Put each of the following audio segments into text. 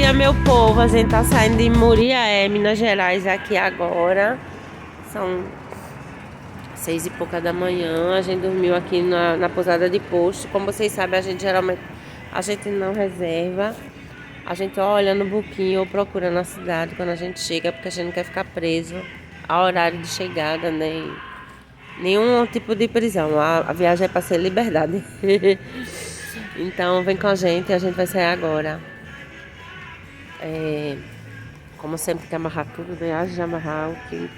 dia, meu povo. A gente tá saindo de Muriaé, Minas Gerais, aqui agora. São 6 e pouca da manhã. A gente dormiu aqui na pousada de posto. Como vocês sabem, a gente geralmente não reserva. A gente olha no booking ou procura na cidade quando a gente chega, porque a gente não quer ficar preso a horário de chegada, nem nenhum tipo de prisão. A viagem é para ser liberdade. Então vem com a gente vai sair agora. Como sempre tem que amarrar tudo, né? Haja de amarrar o que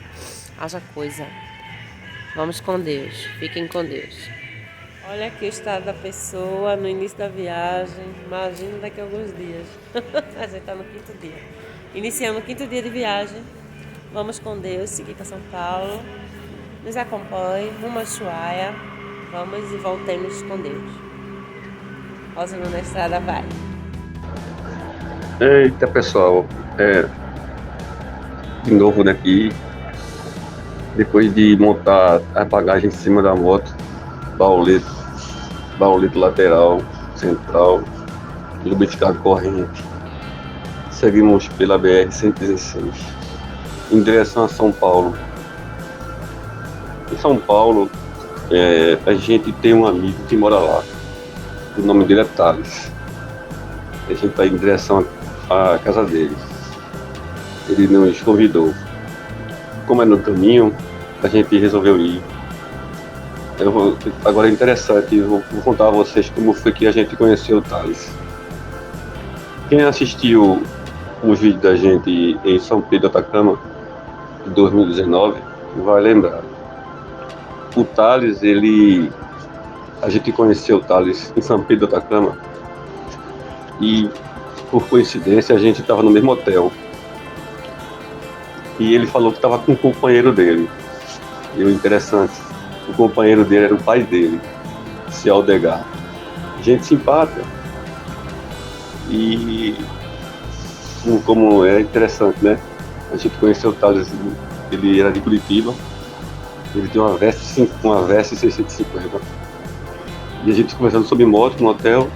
haja coisa. Vamos com Deus, fiquem com Deus. Olha aqui o estado da pessoa no início da viagem. Imagina daqui a alguns dias. A gente tá no 5º dia. Iniciando o 5º dia de viagem. Vamos com Deus, seguir para São Paulo. Nos acompanhe, rumo a Ushuaia. Vamos e voltemos com Deus. Rosana na estrada vai. Eita, pessoal, de novo aqui, depois de montar a bagagem em cima da moto, baulito lateral, central, lubrificado corrente, seguimos pela BR-116, em direção a São Paulo. Em São Paulo, a gente tem um amigo que mora lá, o nome dele é Thales. A gente está em direção à casa dele. Ele nos convidou. Como é no caminho, a gente resolveu ir. Agora é interessante, eu vou contar a vocês como foi que a gente conheceu o Thales. Quem assistiu os vídeos da gente em São Pedro do Atacama, de 2019, vai lembrar. O Thales, a gente conheceu o Thales em São Pedro do Atacama e, por coincidência, a gente estava no mesmo hotel. E ele falou que estava com o companheiro dele. E o interessante, o companheiro dele era o pai dele, seu Aldegar. Gente simpática. E como é interessante, né? A gente conheceu o Thales, ele era de Curitiba. Ele tem uma Versys 650. E a gente conversando sobre moto no hotel,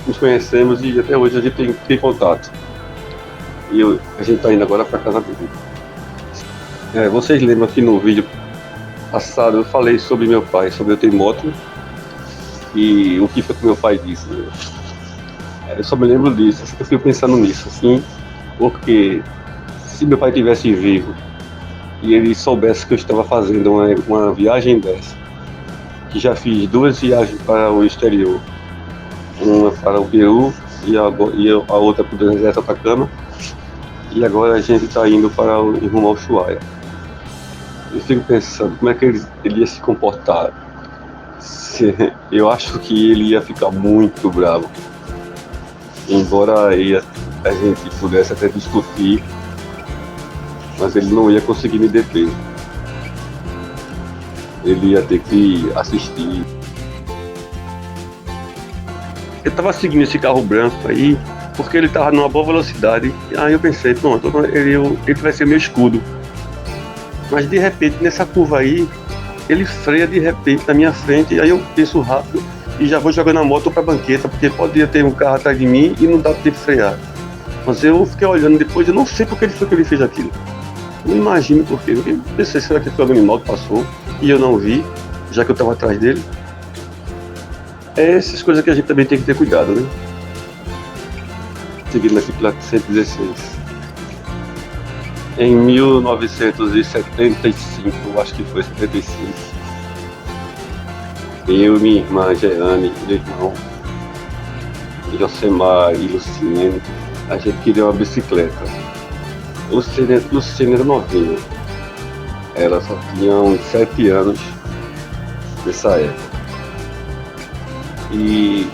nos conhecemos e até hoje a gente tem contato. E a gente está indo agora para casa dele. Vocês lembram que no vídeo passado eu falei sobre meu pai, sobre eu ter moto e o que foi que meu pai disse. Eu só me lembro disso, eu fui pensando nisso, assim, porque se meu pai tivesse vivo e ele soubesse que eu estava fazendo uma viagem dessa, que já fiz 2 viagens para o exterior, uma para o Peru e a outra para o deserto Atacama, e agora a gente está indo para rumo ao Ushuaia. Eu fico pensando como é que ele ia se comportar. Eu acho que ele ia ficar muito bravo, embora a gente pudesse até discutir, mas ele não ia conseguir me deter. Ele ia ter que assistir. Eu estava seguindo esse carro branco aí, porque ele estava numa boa velocidade. Aí eu pensei, pronto, ele vai ser meu escudo. Mas de repente, nessa curva aí, ele freia de repente na minha frente. Aí eu penso rápido e já vou jogando a moto para a banqueta, porque poderia ter um carro atrás de mim e não dá tempo de frear. Mas eu fiquei olhando depois, eu não sei porque ele fez aquilo. Não imagino por quê. Eu pensei, será que foi algum animal que passou e eu não vi, já que eu estava atrás dele? Essas coisas que a gente também tem que ter cuidado, né? Seguindo aqui pela 116. Em 1975, acho que foi 75, eu, minha irmã Jeane, meu irmão Josemar e Luciene, a gente queria uma bicicleta. Luciene era novinha, ela só tinha uns 7 anos nessa época. E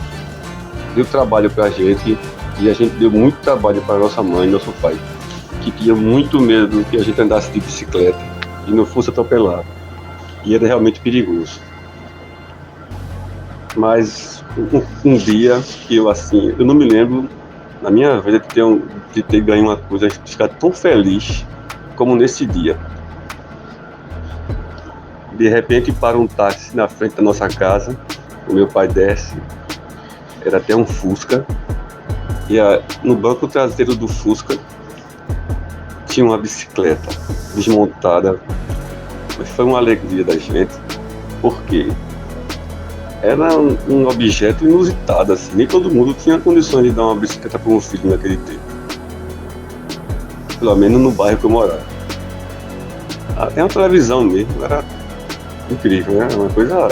deu trabalho pra gente, e a gente deu muito trabalho para nossa mãe e nosso pai, que tinha muito medo que a gente andasse de bicicleta e não fosse atropelado. E era realmente perigoso. Mas um dia que eu não me lembro na minha vida de ter ganho uma coisa, de ficar tão feliz como nesse dia. De repente para um táxi na frente da nossa casa, o meu pai desce, era até um Fusca, E no banco traseiro do Fusca tinha uma bicicleta desmontada. Mas foi uma alegria da gente, porque era um objeto inusitado, assim. Nem todo mundo tinha condições de dar uma bicicleta para um filho naquele tempo. Pelo menos no bairro que eu morava. Até uma televisão mesmo, era incrível, né? Uma coisa...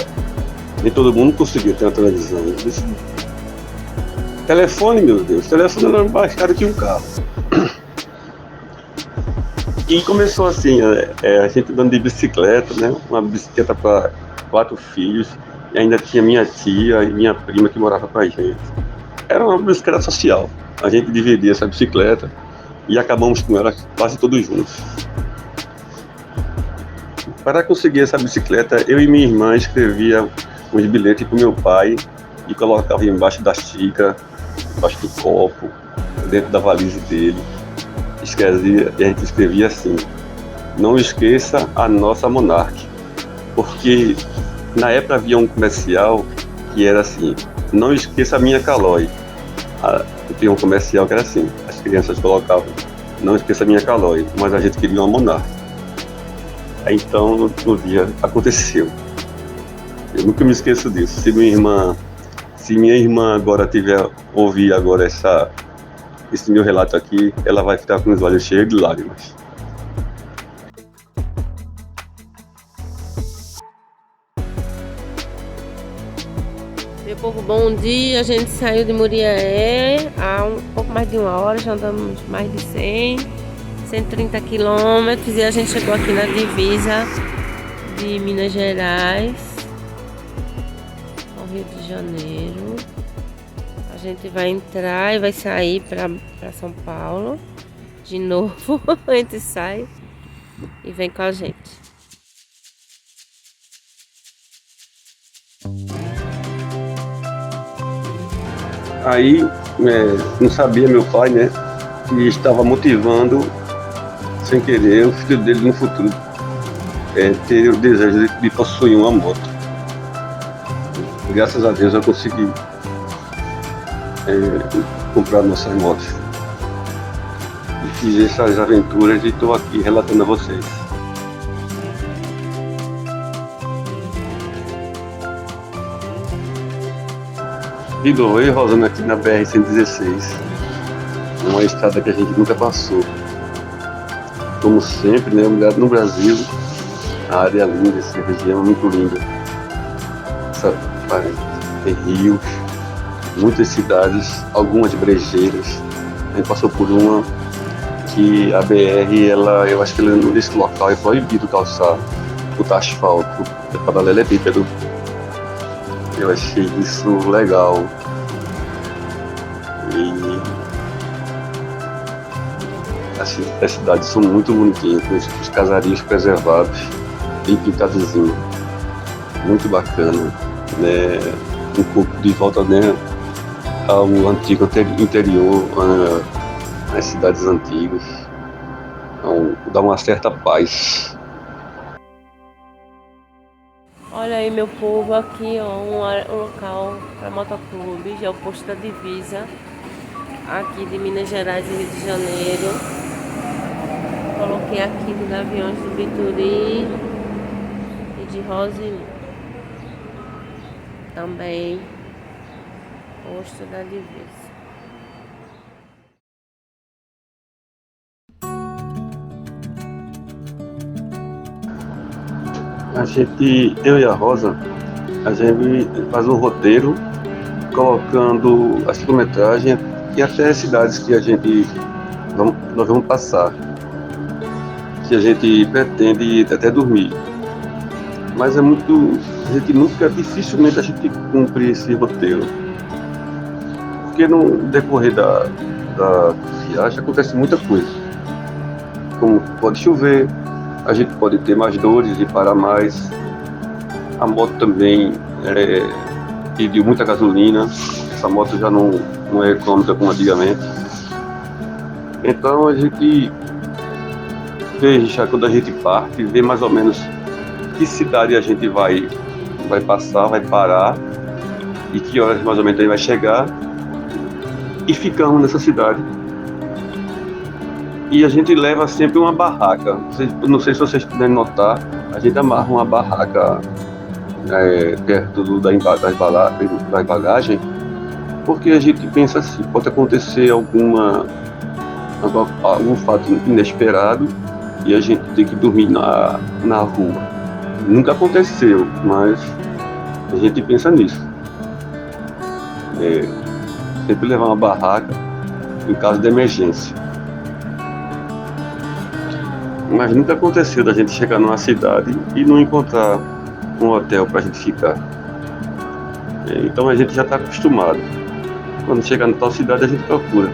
Nem todo mundo conseguia ter uma televisão. Telefone, meu Deus, telefone era mais caro que um carro. E começou assim, a gente andando de bicicleta, né? Uma bicicleta para 4 filhos. E ainda tinha minha tia e minha prima que morava com a gente. Era uma bicicleta social. A gente dividia essa bicicleta e acabamos com ela quase todos juntos. Para conseguir essa bicicleta, eu e minha irmã escrevia uns bilhetes para o meu pai e colocava embaixo da xícara, embaixo do copo, dentro da valise dele. E a gente escrevia assim: não esqueça a nossa Monark. Porque na época havia um comercial que era assim: não esqueça a minha Caloi. Tinha um comercial que era assim, as crianças colocavam: não esqueça a minha Caloi, mas a gente queria uma Monark. Aí então no dia aconteceu. Eu nunca me esqueço disso. Se minha irmã agora ouvir agora esse meu relato aqui, ela vai ficar com os olhos cheios de lágrimas. Meu povo, bom dia. A gente saiu de Muriaé há um pouco mais de 1 hora, já andamos mais de 130 quilômetros e a gente chegou aqui na divisa de Minas Gerais ao Rio de Janeiro. A gente vai entrar e vai sair para São Paulo de novo. A gente sai e vem com a gente. Aí, não sabia meu pai, né, que estava motivando, sem querer, o filho dele no futuro ter o desejo de possuir uma moto. Graças a Deus eu consegui comprar nossas motos. E fiz essas aventuras e estou aqui relatando a vocês. Igor, eu e Rosana aqui na BR-116, uma estrada que a gente nunca passou. Como sempre, né, no Brasil, a área é linda, essa região é muito linda. Tem rios, muitas cidades, algumas brejeiras. A gente passou por uma que a BR, eu acho que nesse local é proibido calçar, botar asfalto, é paralelepípedo. Eu achei isso legal. E as cidades são muito bonitinhas, com os casarios preservados, bem pintadozinho. Muito bacana, né? Um pouco de volta, né, ao antigo interior, às cidades antigas. Então, dá uma certa paz. Olha aí, meu povo, aqui ó, um local para motoclube, já é o posto da divisa aqui de Minas Gerais e Rio de Janeiro. Coloquei aqui do Gaviões do Bituri e de Rosilândia também, posto da divisa. Eu e a Rosa, a gente faz um roteiro colocando as quilometragens e até as cidades que nós vamos passar, que a gente pretende até dormir. Mas dificilmente a gente cumpre esse roteiro, porque no decorrer da viagem acontece muita coisa, como pode chover, a gente pode ter mais dores e parar mais. A moto também pediu muita gasolina. Essa moto já não é econômica como antigamente. Então a gente veja, quando a gente parte, vê mais ou menos que cidade a gente vai passar, vai parar e que horas mais ou menos a gente vai chegar. e ficamos nessa cidade. E a gente leva sempre uma barraca. Não sei se vocês puderem notar, a gente amarra uma barraca perto das bagagens, porque a gente pensa assim, pode acontecer algum fato inesperado e a gente tem que dormir na rua. Nunca aconteceu, mas a gente pensa nisso. Sempre levar uma barraca em caso de emergência. Mas nunca aconteceu da gente chegar numa cidade e não encontrar um hotel pra gente ficar. Então a gente já está acostumado. Quando chega na tal cidade a gente procura.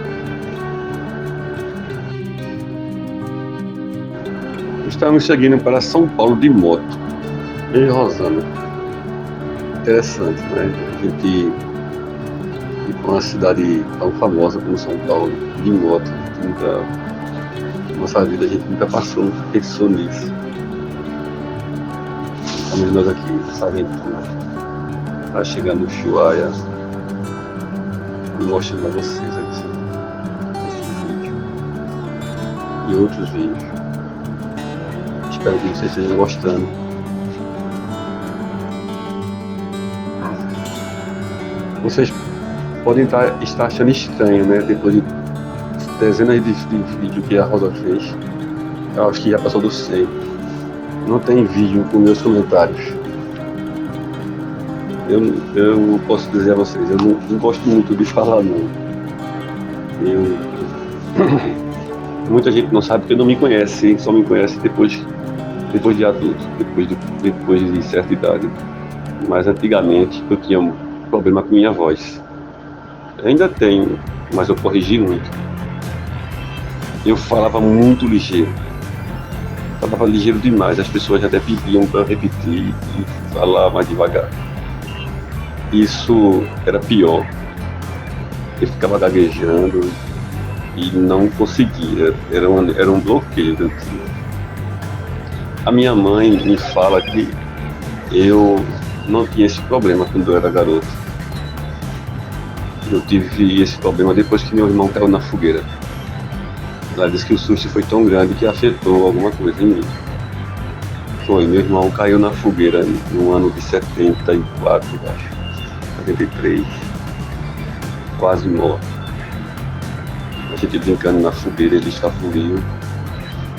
Estamos seguindo para São Paulo de moto. Em Rosana. Interessante, né? A gente ir para uma cidade tão famosa como São Paulo de moto. Nossa vida a gente nunca pensou nisso. Estamos nós aqui nessa aventura. Está chegando o Ushuaia e mostrando a vocês aqui esse vídeo e outros vídeos. Espero que vocês estejam gostando. Vocês podem estar achando estranho, né? Depois de dezenas de vídeos que a Rosa fez, eu acho que já passou do 100. Não tem vídeo com meus comentários. Eu posso dizer a vocês, eu não gosto muito de falar não. Muita gente não sabe porque não me conhece, só me conhece depois de adulto, depois de certa idade. Mas antigamente eu tinha um problema com minha voz. Ainda tenho, mas eu corrigi muito. Eu falava muito ligeiro. Falava ligeiro demais, as pessoas até pediam para eu repetir e falar mais devagar. Isso era pior. Eu ficava gaguejando e não conseguia, era um bloqueio dentro de mim. A minha mãe me fala que eu não tinha esse problema quando eu era garoto. Eu tive esse problema depois que meu irmão caiu na fogueira. Ela disse que o susto foi tão grande que afetou alguma coisa em mim. Meu irmão caiu na fogueira no ano de 74, acho, 73, quase morto. A gente brincando na fogueira, ele escapuliu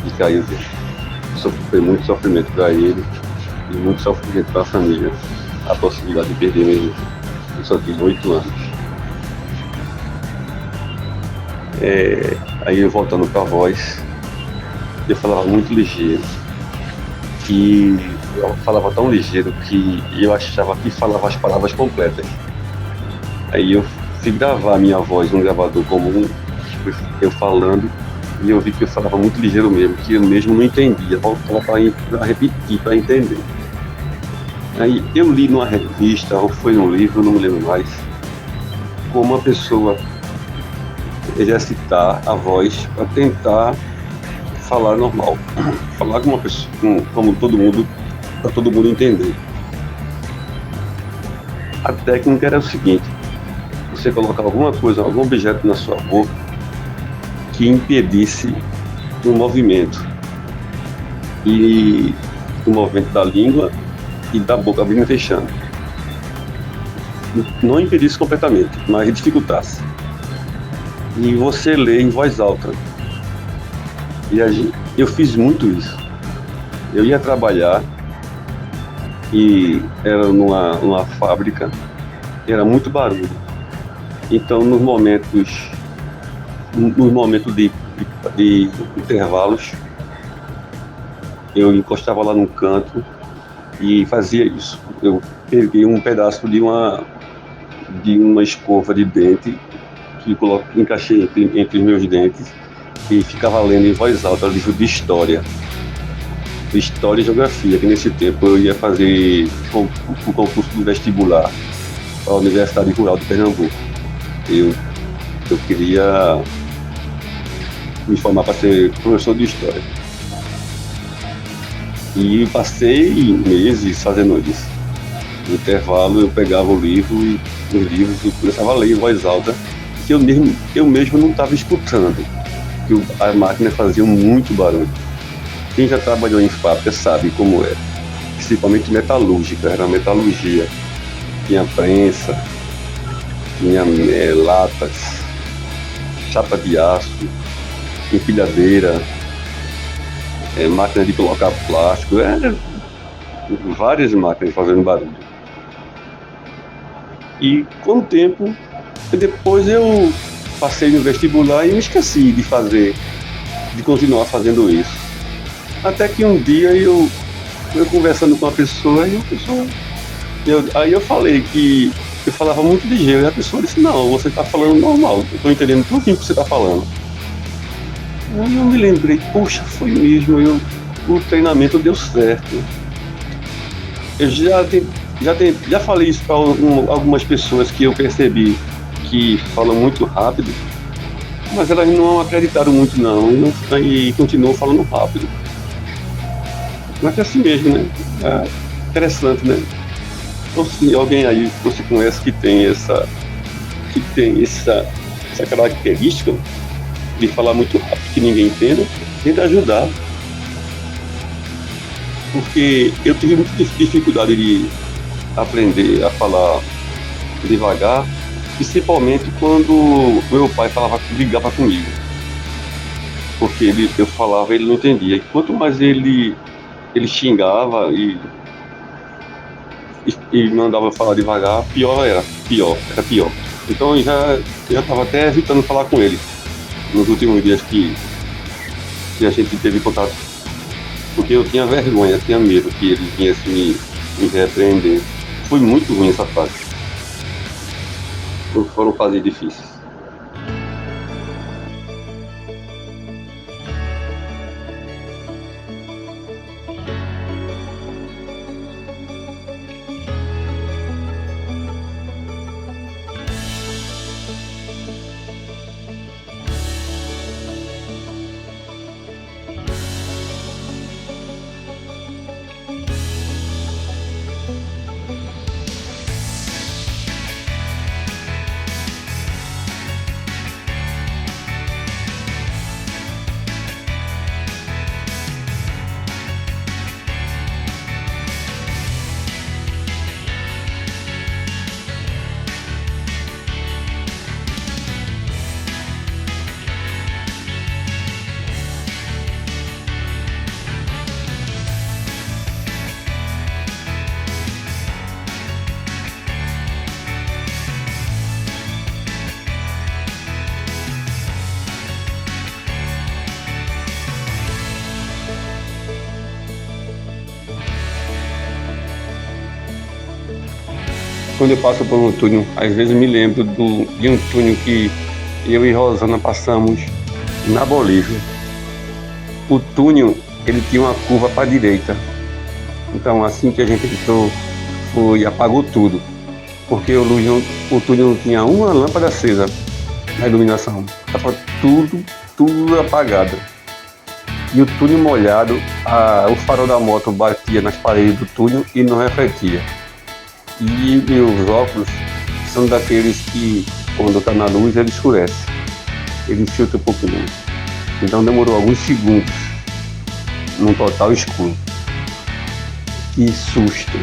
e caiu dentro. Foi muito sofrimento para ele e muito sofrimento para a família. A possibilidade de perder meu irmão. Eu só tinha 8 anos. Aí voltando para a voz, eu falava muito ligeiro. E eu falava tão ligeiro que eu achava que falava as palavras completas. Aí eu fui gravar a minha voz num gravador comum, eu falando, e eu vi que eu falava muito ligeiro mesmo, que eu mesmo não entendia, voltava para repetir, para entender. Aí eu li numa revista, ou foi num livro, não me lembro mais, como uma pessoa exercitar a voz para tentar falar normal, falar com uma pessoa, como todo mundo, para todo mundo entender. A técnica era o seguinte: você colocar alguma coisa, algum objeto na sua boca que impedisse o movimento da língua e da boca abrindo e fechando. Não impedisse completamente, mas dificultasse. E você lê em voz alta. E eu fiz muito isso. Eu ia trabalhar e era numa fábrica, era muito barulho. Então nos momentos de intervalos, eu encostava lá num canto e fazia isso. Eu peguei um pedaço de uma escova de dente que encaixei entre os meus dentes e ficava lendo em voz alta livro de história e geografia, que nesse tempo eu ia fazer o concurso do vestibular para a Universidade Rural de Pernambuco. Eu queria me formar para ser professor de história. E passei meses fazendo isso. No intervalo eu pegava o livro e os livros eu começava a ler em voz alta que eu mesmo não estava escutando, que as máquinas faziam muito barulho. Quem já trabalhou em fábrica sabe como é, principalmente metalúrgica, era metalurgia. Tinha prensa, tinha latas, chapa de aço, empilhadeira, máquina de colocar plástico, várias máquinas fazendo barulho. E com o tempo, depois eu passei no vestibular e me esqueci de continuar fazendo isso. Até que um dia eu conversando com uma pessoa e aí eu falei que eu falava muito ligeiro, e a pessoa disse, não, você está falando normal, eu estou entendendo tudo que você está falando. Aí eu me lembrei, poxa, foi mesmo, o treinamento deu certo. Eu já falei isso para algumas pessoas que eu percebi que falam muito rápido, mas elas não acreditaram muito e continuam falando rápido. Mas é assim mesmo, né? É interessante, né? Então, se alguém aí que você conhece que tem essa característica de falar muito rápido que ninguém entenda, tenta ajudar. Porque eu tive muita dificuldade de aprender a falar devagar, principalmente quando meu pai brigava comigo. Porque eu falava, ele não entendia. E quanto mais ele xingava e mandava eu falar devagar, era pior. Então eu já estava até evitando falar com ele nos últimos dias que a gente teve contato, porque eu tinha vergonha, tinha medo que ele viesse me repreender. Foi muito ruim essa fase. Foram fases difíceis. Quando eu passo por um túnel, às vezes me lembro de um túnel que eu e Rosana passamos na Bolívia. O túnel, ele tinha uma curva para a direita. Então, assim que a gente entrou, apagou tudo. Porque o túnel não tinha uma lâmpada acesa na iluminação. Estava tudo apagado. E o túnel molhado, o farol da moto batia nas paredes do túnel e não refletia. E meus óculos são daqueles que, quando está na luz, ele escurece. Ele filtra um pouquinho. Então demorou alguns segundos num total escuro. Que susto!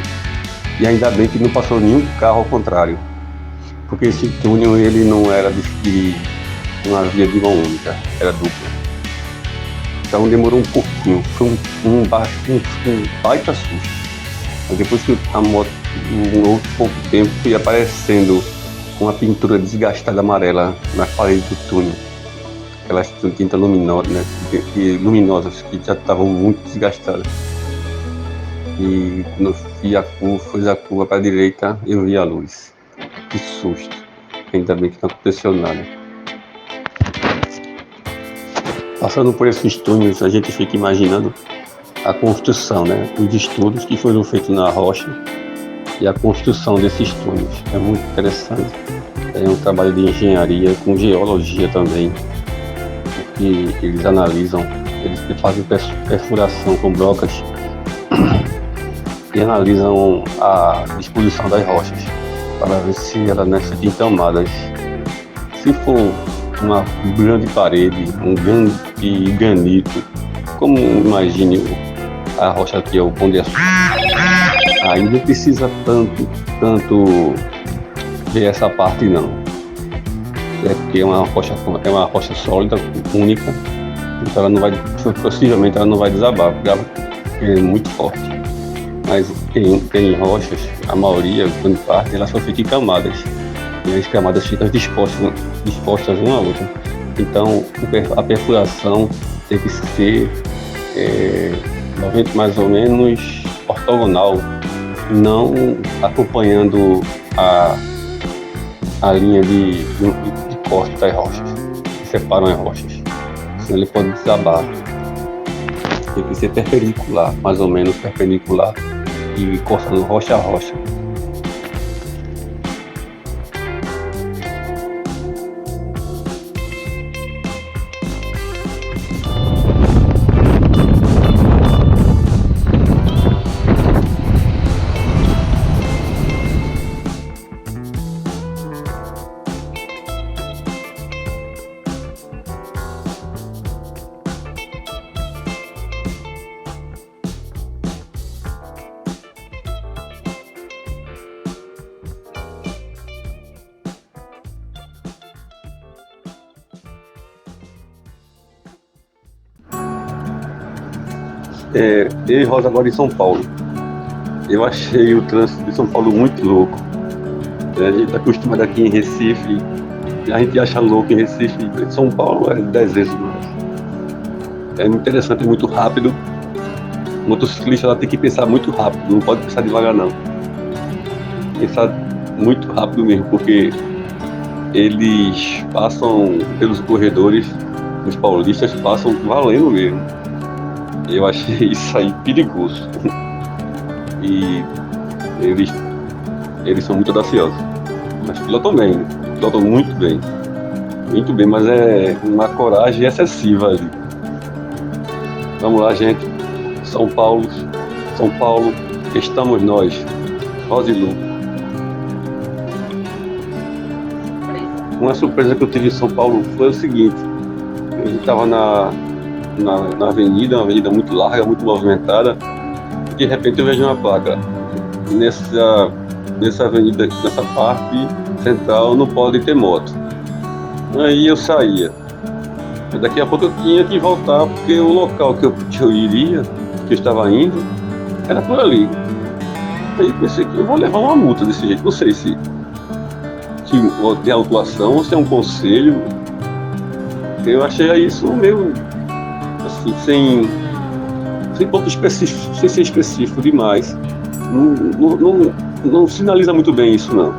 E ainda bem que não passou nenhum carro ao contrário. Porque esse túnel ele não era de uma via de mão única, era dupla. Então demorou um pouquinho, foi um baita susto. Mas depois que a moto, um outro pouco tempo, foi aparecendo uma pintura desgastada amarela nas paredes do túnel. Aquelas tintas luminosas, né, luminosas que já estavam muito desgastadas. E quando eu fiz a curva para a direita, eu vi a luz. Que susto! Ainda bem que não aconteceu nada. Passando por esses túneis, a gente fica imaginando a construção, né? Os estudos que foram feitos na rocha e a construção desses túneis. É muito interessante. É um trabalho de engenharia com geologia também, porque eles analisam, eles fazem perfuração com brocas e analisam a disposição das rochas para ver se elas necessitam camadas. Se Se for uma grande parede, um grande granito, como imagine a rocha aqui é o Pão de Açúcar, aí não precisa tanto ver essa parte não. É porque é uma rocha sólida, única, então ela não vai, possivelmente ela não vai desabar, porque ela é muito forte. Mas tem rochas, a maioria, grande parte, ela só fica em camadas. E as camadas ficam dispostas uma à outra. Então a perfuração tem que ser mais ou menos ortogonal, não acompanhando a linha de corte das rochas, que separam as rochas, senão ele pode desabar. Tem que ser perpendicular, mais ou menos perpendicular, e cortando rocha a rocha. Eu e Rosa agora em São Paulo. Eu achei o trânsito de São Paulo muito louco. A gente está acostumado aqui em Recife, e a gente acha louco em Recife. São Paulo é 10 vezes mais. É muito interessante, é muito rápido. O motociclista ela tem que pensar muito rápido, não pode pensar devagar não. Pensar muito rápido mesmo, porque eles passam pelos corredores, os paulistas passam valendo mesmo. Eu achei isso aí perigoso. E eles são muito audaciosos. Mas pilotam bem, pilotam muito bem. Muito bem, mas é uma coragem excessiva ali. Vamos lá, gente. São Paulo, estamos nós. Rosilu. Uma surpresa que eu tive em São Paulo foi o seguinte. A gente estava na avenida, uma avenida muito larga, muito movimentada, e de repente eu vejo uma placa. Nessa avenida, nessa parte central, não pode ter moto. Aí eu saía. Daqui a pouco eu tinha que voltar, porque o local que eu iria, que eu estava indo, era por ali. Aí pensei que eu vou levar uma multa desse jeito. Não sei se tem autuação ou se é um conselho. Eu achei isso meio assim, sem ponto específico, sem ser específico demais. Não sinaliza muito bem isso não.